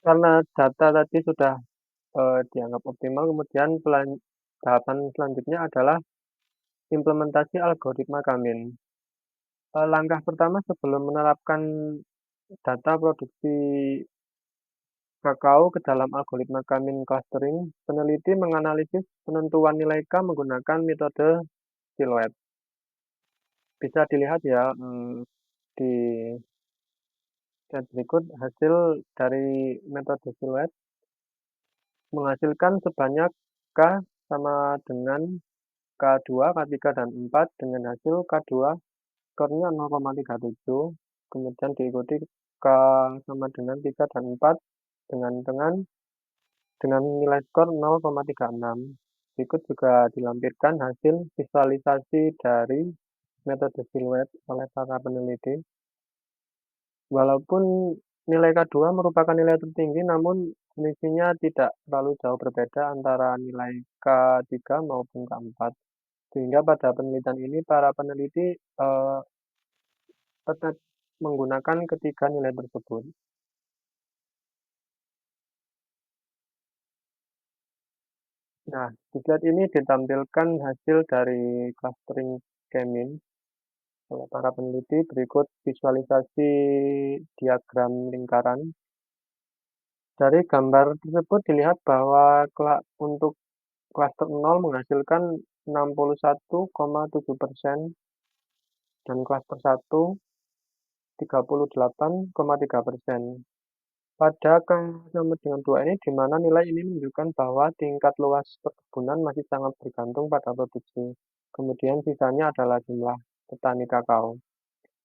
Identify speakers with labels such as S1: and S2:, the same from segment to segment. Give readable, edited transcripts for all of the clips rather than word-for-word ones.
S1: Karena data tadi sudah dianggap optimal, kemudian tahapan selanjutnya adalah implementasi algoritma Kamin. Langkah pertama sebelum menerapkan data produksi kakao ke dalam algoritma Kamin clustering, peneliti menganalisis penentuan nilai K menggunakan metode siluet. Bisa dilihat ya di slide berikut hasil dari metode siluet menghasilkan sebanyak K sama dengan K2, K3, dan 4 dengan hasil K2 skornya 0,37, kemudian diikuti K sama dengan 3 dan 4 dengan nilai skor 0,36. Berikut juga dilampirkan hasil visualisasi dari metode siluet oleh para peneliti. Walaupun nilai K2 merupakan nilai tertinggi, namun kondisinya tidak terlalu jauh berbeda antara nilai K3 maupun K4. Sehingga pada penelitian ini para peneliti tetap menggunakan ketiga nilai tersebut. Nah, di slide ini ditampilkan hasil dari clustering Kemin oleh para peneliti. Berikut visualisasi diagram lingkaran. Dari gambar tersebut dilihat bahwa untuk klaster 0 menghasilkan 61,7% dan klaster 1 38,3%. Pada sama dengan 2 ini, di mana nilai ini menunjukkan bahwa tingkat luas perkebunan masih sangat bergantung pada produksi. Kemudian sisanya adalah jumlah petani kakao.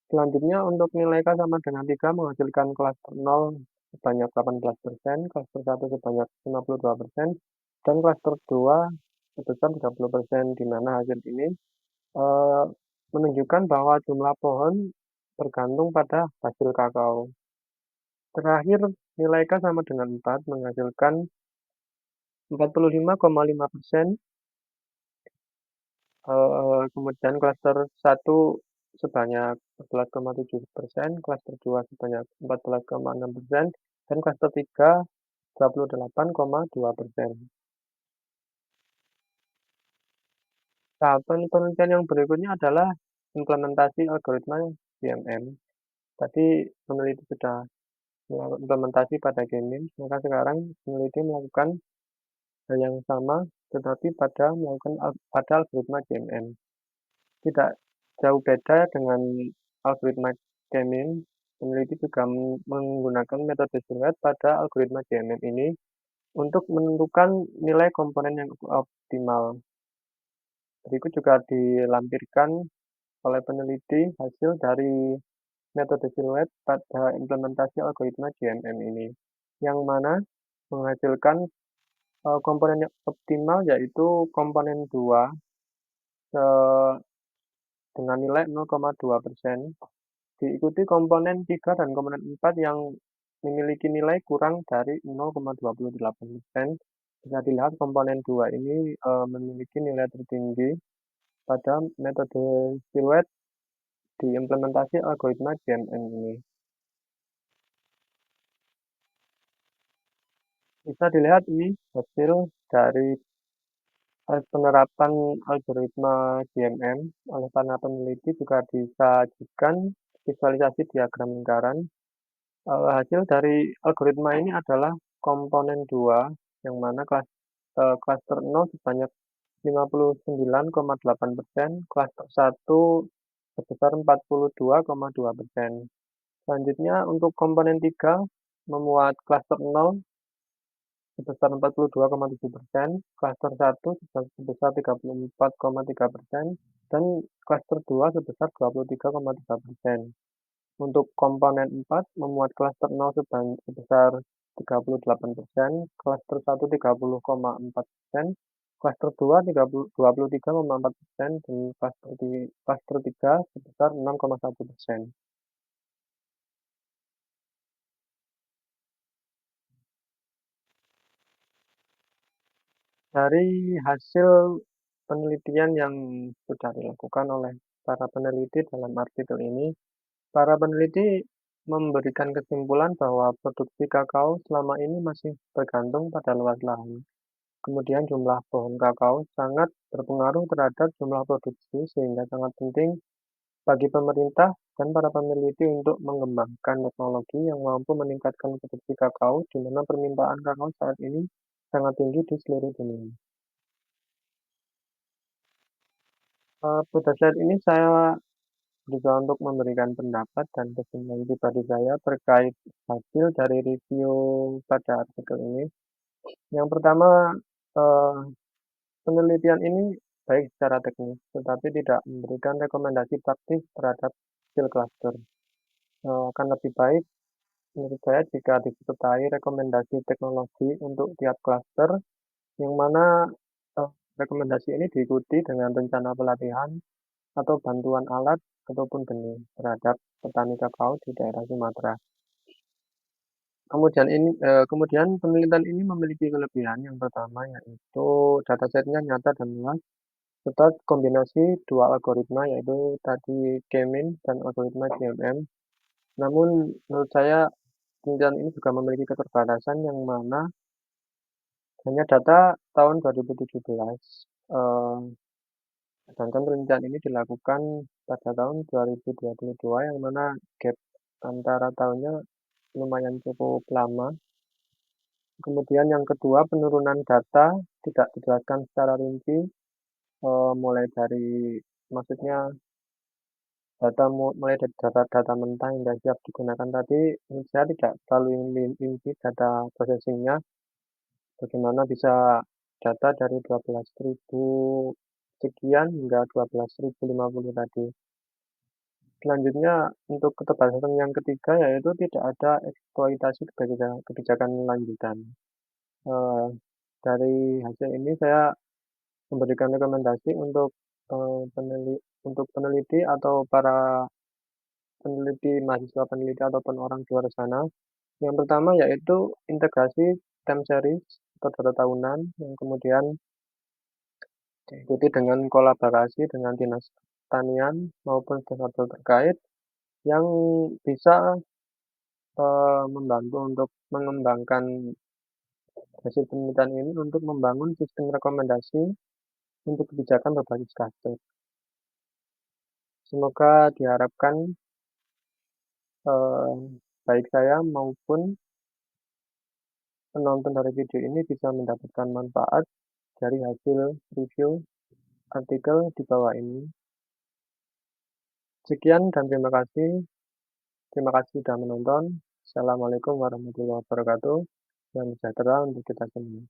S1: Selanjutnya untuk nilai K sama dengan 3 menghasilkan klaster 0 sebanyak 18%, klaster 1 sebanyak 52%, dan klaster 2 sebesar 30%, di mana hasil ini eh, menunjukkan bahwa jumlah pohon bergantung pada hasil kakao. Terakhir, nilai K sama dengan 4 menghasilkan 45,5%, kemudian klaster 1 sebanyak 14,7%, klaster 2 sebanyak 14,6%, dan klaster 3 28,2%. Tahapan penelitian yang berikutnya adalah implementasi algoritma GMM. Tadi peneliti sudah melakukan implementasi pada Gemin, maka sekarang peneliti melakukan hal yang sama tetapi pada algoritma GMM. Tidak jauh beda dengan algoritma Gemin, peneliti juga menggunakan metode siluet pada algoritma GMM ini untuk menentukan nilai komponen yang optimal. Berikut juga dilampirkan oleh peneliti hasil dari metode siluet pada implementasi algoritma GMM ini, yang mana menghasilkan komponen yang optimal yaitu komponen 2 dengan nilai 0,2%, diikuti komponen 3 dan komponen 4 yang memiliki nilai kurang dari 0,28%. Bisa dilihat komponen 2 ini memiliki nilai tertinggi pada metode siluet di implementasi algoritma GMM ini. Bisa dilihat ini hasil dari penerapan algoritma GMM oleh para peneliti, juga disajikan visualisasi diagram lingkaran. Hasil dari algoritma ini adalah komponen 2, yang mana klaster 0 sebanyak 59,8%, klaster 1 sebesar 42,2%. Selanjutnya untuk komponen 3 memuat klaster 0 sebesar 42,7%, klaster 1 sebesar 34,3%, dan klaster 2 sebesar 23,3%. Untuk komponen 4 memuat klaster 0 sebesar 38%, klaster 1 30,4%, klaster 2 23,4%, dan klaster 3 sebesar 6,1%. Dari hasil penelitian yang sudah dilakukan oleh para peneliti dalam artikel ini, para peneliti memberikan kesimpulan bahwa produksi kakao selama ini masih bergantung pada luas lahan. Kemudian jumlah pohon kakao sangat berpengaruh terhadap jumlah produksi sehingga sangat penting bagi pemerintah dan para peneliti untuk mengembangkan teknologi yang mampu meningkatkan produksi kakao di mana permintaan kakao saat ini sangat tinggi di seluruh dunia. Pada saat ini saya juga untuk memberikan pendapat dan kesimpulan pribadi saya terkait hasil dari review pada artikel ini. Yang pertama, eh, penelitian ini baik secara teknis, tetapi tidak memberikan rekomendasi praktis terhadap hasil klaster. Akan lebih baik menurut saya jika disertai rekomendasi teknologi untuk tiap klaster, yang mana rekomendasi ini diikuti dengan rencana pelatihan atau bantuan alat ataupun benih terhadap petani kakao di daerah Sumatera. Kemudian penelitian ini memiliki kelebihan yang pertama yaitu datasetnya nyata dan luas serta kombinasi dua algoritma yaitu tadi K-mean dan algoritma GMM. Namun menurut saya penelitian ini juga memiliki keterbatasan yang mana hanya data tahun 2017. Eh, Sedangkan penelitian ini dilakukan pada tahun 2022 yang mana gap antara tahunnya lumayan cukup lama. Kemudian yang kedua, penurunan data tidak dijelaskan secara rinci, mulai dari maksudnya mulai dari data-data mentah yang sudah siap digunakan tadi, menurut saya tidak terlalu rinci data processingnya, bagaimana bisa data dari 12.000 sekian hingga 12.050 tadi. Selanjutnya, untuk keterbatasan yang ketiga yaitu tidak ada eksploitasi kebijakan lanjutan. Eh, dari hasil ini saya memberikan rekomendasi untuk peneliti atau para peneliti, mahasiswa peneliti ataupun orang di luar sana. Yang pertama yaitu integrasi time series atau data tahunan, yang kemudian diikuti dengan kolaborasi dengan dinas pertanian maupun stakeholder terkait yang bisa membantu untuk mengembangkan hasil penelitian ini untuk membangun sistem rekomendasi untuk kebijakan berbasis klaster. Semoga diharapkan eh, baik saya maupun penonton dari video ini bisa mendapatkan manfaat dari hasil review artikel di bawah ini. Sekian dan terima kasih. Terima kasih sudah menonton. Assalamualaikum warahmatullahi wabarakatuh. Dan sejahtera untuk kita semua.